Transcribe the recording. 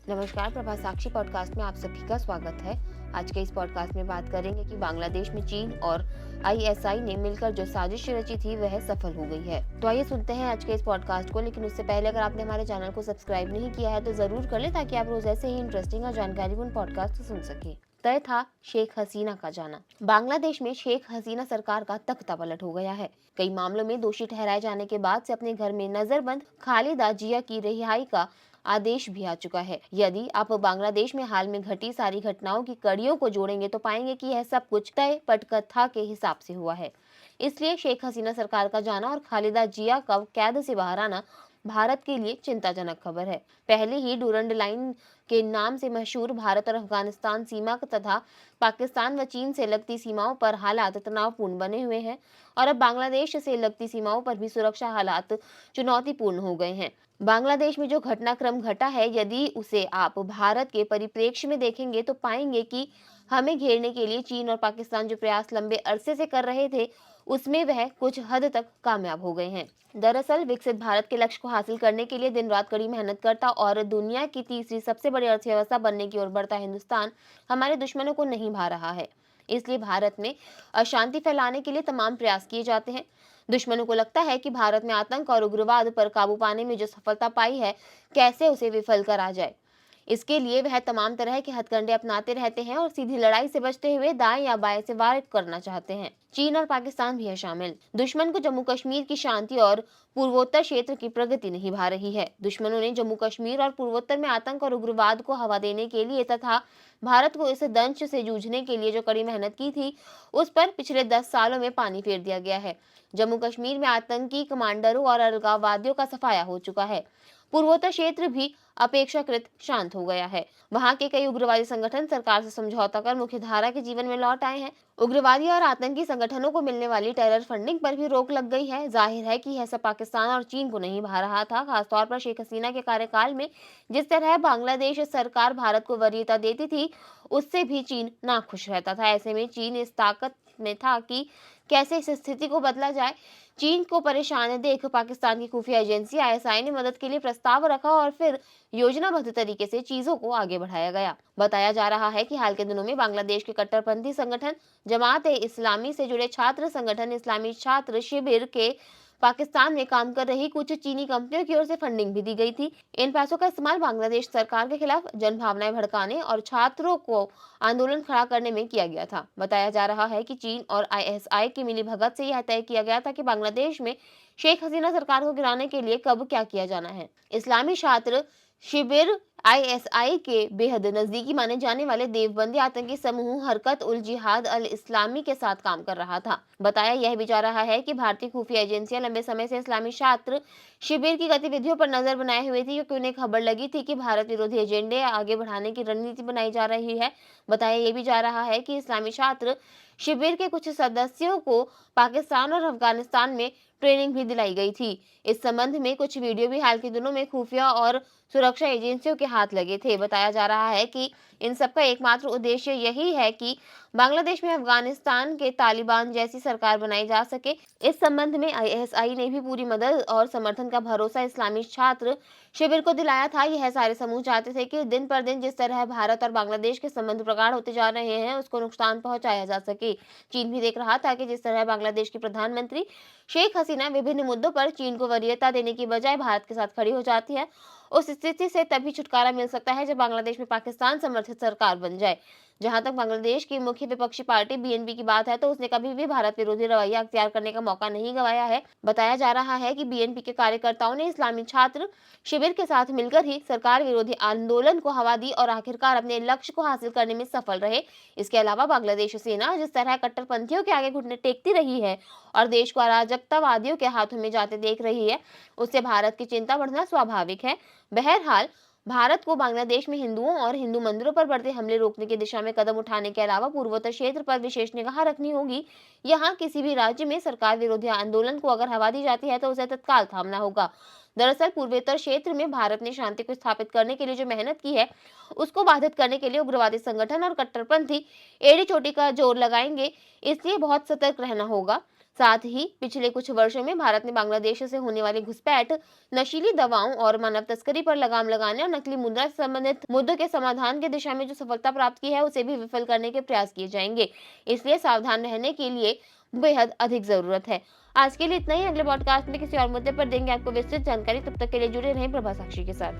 नमस्कार, प्रभा साक्षी पॉडकास्ट में आप सभी का स्वागत है। आज के इस पॉडकास्ट में बात करेंगे कि बांग्लादेश में चीन और आईएसआई ने मिलकर जो साजिश रची थी वह सफल हो गई है। तो आइए सुनते हैं आज के इस पॉडकास्ट को। लेकिन उससे पहले अगर आपने हमारे चैनल को सब्सक्राइब नहीं किया है तो जरूर कर ले, ताकि आप रोज ऐसे ही इंटरेस्टिंग और जानकारीपूर्ण पॉडकास्ट सुन सके। तय था शेख हसीना का जाना। बांग्लादेश में शेख हसीना सरकार का तख्ता पलट हो गया है। कई मामलों में दोषी ठहराए जाने के बाद से अपने घर में नजरबंद खालिदा जिया की रिहाई का आदेश भी आ चुका है। यदि आप बांग्लादेश में हाल में घटी सारी घटनाओं की कड़ियों को जोड़ेंगे तो पाएंगे कि यह सब कुछ तय पटकथा के हिसाब से हुआ है। इसलिए शेख हसीना सरकार का जाना और खालिदा जिया का कैद से बाहर आना भारत के लिए चिंताजनक खबर है। पहले ही डूरंड लाइन के नाम से मशहूर भारत और अफगानिस्तान सीमा तथा पाकिस्तान व चीन से लगती सीमाओं पर हालात तनावपूर्ण बने हुए हैं और अब बांग्लादेश से लगती सीमाओं पर भी सुरक्षा हालात चुनौतीपूर्ण हो गए हैं। बांग्लादेश में जो घटनाक्रम घटा है, यदि उसे आप भारत के परिप्रेक्ष्य में देखेंगे तो पाएंगे कि हमें घेरने के लिए चीन और पाकिस्तान जो प्रयास लंबे अरसे से कर रहे थे, उसमें वह कुछ हद तक कामयाब हो गए हैं। दरअसल विकसित भारत के लक्ष्य को हासिल करने के लिए दिन रात कड़ी मेहनत करता और दुनिया की तीसरी सबसे बड़ी अर्थव्यवस्था बनने की ओर बढ़ता हिंदुस्तान हमारे दुश्मनों को नहीं भा रहा है। इसलिए भारत में अशांति फैलाने के लिए तमाम प्रयास किए जाते हैं। दुश्मनों को लगता है कि भारत में आतंक और उग्रवाद पर काबू पाने में जो सफलता पाई है, कैसे उसे विफल करा जाए। इसके लिए वह तमाम तरह के हथकंडे अपनाते रहते हैं और सीधी लड़ाई से बचते हुए दाएं या बाएं से वार करना चाहते हैं। चीन और पाकिस्तान भी है शामिल। दुश्मन को जम्मू कश्मीर की शांति और पूर्वोत्तर क्षेत्र की प्रगति नहीं भा रही है। दुश्मनों ने जम्मू कश्मीर और पूर्वोत्तर में आतंक और उग्रवाद को हवा देने के लिए तथा भारत को इस दंश से जूझने के लिए जो कड़ी मेहनत की थी, उस पर पिछले 10 सालों में पानी फेर दिया गया है। जम्मू कश्मीर में आतंकी कमांडरों और अलगाववादियों का सफाया हो चुका है। पूर्वोत्तर क्षेत्र भी अपेक्षाकृत शांत हो गया है। वहां के कई उग्रवादी संगठन सरकार से समझौता कर मुख्यधारा के जीवन में लौट आए हैं। उग्रवादी और आतंकी संगठनों को मिलने वाली टेरर फंडिंग पर भी रोक लग गई है। जाहिर है कि यह सब पाकिस्तान और चीन को नहीं भा रहा था। खासतौर पर शेख हसीना के कार्यकाल में जिस तरह बांग्लादेश सरकार भारत को वरीयता देती थी, उससे भी चीन नाखुश रहता था। ऐसे में चीन इस ताकत में था कि कैसे इस स्थिति को बदला जाए। चीन को परेशान देख पाकिस्तान की खुफिया एजेंसी आईएसआई ने मदद के लिए प्रस्ताव रखा और फिर योजनाबद्ध तरीके से चीजों को आगे बढ़ाया गया। बताया जा रहा है कि हाल के दिनों में बांग्लादेश के कट्टरपंथी संगठन जमात ए इस्लामी से जुड़े छात्र संगठन इस्लामी छात्र शिविर के पाकिस्तान में काम कर रही कुछ चीनी कंपनियों की ओर से फंडिंग भी दी गई थी। इन पैसों का इस्तेमाल बांग्लादेश सरकार के खिलाफ जनभावनाएं भड़काने और छात्रों को आंदोलन खड़ा करने में किया गया था। बताया जा रहा है कि चीन और आईएसआई की मिलीभगत से यह तय किया गया था कि बांग्लादेश में शेख हसीना सरकार को गिराने के लिए कब क्या किया जाना है। इस्लामी छात्र शिविर आईएसआई के बेहद नजदीकी माने जाने वाले देवबंदी आतंकी समूह हरकत उल जिहाद अल इस्लामी के साथ काम कर रहा था। बताया यह भी जा रहा है कि भारतीय खुफिया एजेंसियां लंबे समय से इस्लामी छात्र शिविर की गतिविधियों पर नजर बनाए हुए थी, क्योंकि उन्हें खबर लगी थी कि भारत विरोधी एजेंडे आगे बढ़ाने की रणनीति बनाई जा रही है। बताया यह भी जा रहा है कि इस्लामी छात्र शिविर के कुछ सदस्यों को पाकिस्तान और अफगानिस्तान में ट्रेनिंग भी दिलाई गई थी। इस संबंध में कुछ वीडियो भी हाल के दिनों में खुफिया और सुरक्षा एजेंसियों के हाथ लगे थे। बताया जा रहा है कि इन सब का एकमात्र उद्देश्य यही है कि बांग्लादेश में अफगानिस्तान के तालिबान जैसी सरकार बनाई जा सके। इस संबंध में आईएसआई ने भी पूरी मदद और समर्थन का भरोसा इस्लामी छात्र शिविर को दिलाया था। यह सारे समूह चाहते थे कि दिन पर दिन जिस तरह भारत और बांग्लादेश के संबंध प्रगाढ़ होते जा रहे हैं, उसको नुकसान पहुंचाया जा सके। चीन भी देख रहा था कि जिस तरह बांग्लादेश की प्रधानमंत्री शेख हसीना विभिन्न मुद्दों पर चीन को वरीयता देने की बजाय भारत के साथ खड़ी हो जाती है, उस स्थिति से तभी छुटकारा मिल सकता है जब बांग्लादेश में पाकिस्तान समर्थित सरकार बन जाए। जहां तक बांग्लादेश की मुख्य विपक्षी पार्टी बीएनपी की बात है, तो उसने कभी भी भारत विरोधी रवैया अख्तियार करने का मौका नहीं गंवाया है। बताया जा रहा है कि बीएनपी के कार्यकर्ताओं ने इस्लामी छात्र शिविर के साथ मिलकर ही सरकार विरोधी आंदोलन को हवा दी और आखिरकार अपने लक्ष्य को हासिल करने में सफल रहे। इसके अलावा बांग्लादेश सेना जिस तरह कट्टरपंथियों के आगे घुटने टेकती रही है और देश को अराजकतावादियों के हाथों में जाते देख रही है, उससे भारत की चिंता बढ़ना स्वाभाविक है। बहरहाल भारत को बांग्लादेश में हिंदुओं और हिंदू मंदिरों पर बढ़ते हमले रोकने की दिशा में कदम उठाने के अलावा पूर्वोत्तर क्षेत्र पर विशेष निगाह रखनी होगी। यहाँ किसी भी राज्य में सरकार विरोधी आंदोलन को अगर हवा दी जाती है तो उसे तत्काल थामना होगा। दरअसल पूर्वोत्तर क्षेत्र में भारत ने शांति को स्थापित करने के लिए जो मेहनत की है, उसको बाधित करने के लिए उग्रवादी संगठन और कट्टरपंथी एड़ी चोटी का जोर लगाएंगे। इसलिए बहुत सतर्क रहना होगा। साथ ही पिछले कुछ वर्षों में भारत ने बांग्लादेश से होने वाली घुसपैठ, नशीली दवाओं और मानव तस्करी पर लगाम लगाने और नकली मुद्रा से संबंधित मुद्दों के समाधान की दिशा में जो सफलता प्राप्त की है उसे भी विफल करने के प्रयास किए जाएंगे। इसलिए सावधान रहने के लिए बेहद अधिक जरूरत है। आज के लिए इतना ही। अगले पॉडकास्ट में किसी और मुद्दे पर देंगे आपको विस्तृत जानकारी। तब तक के लिए जुड़े रहें प्रभा साक्षी के साथ।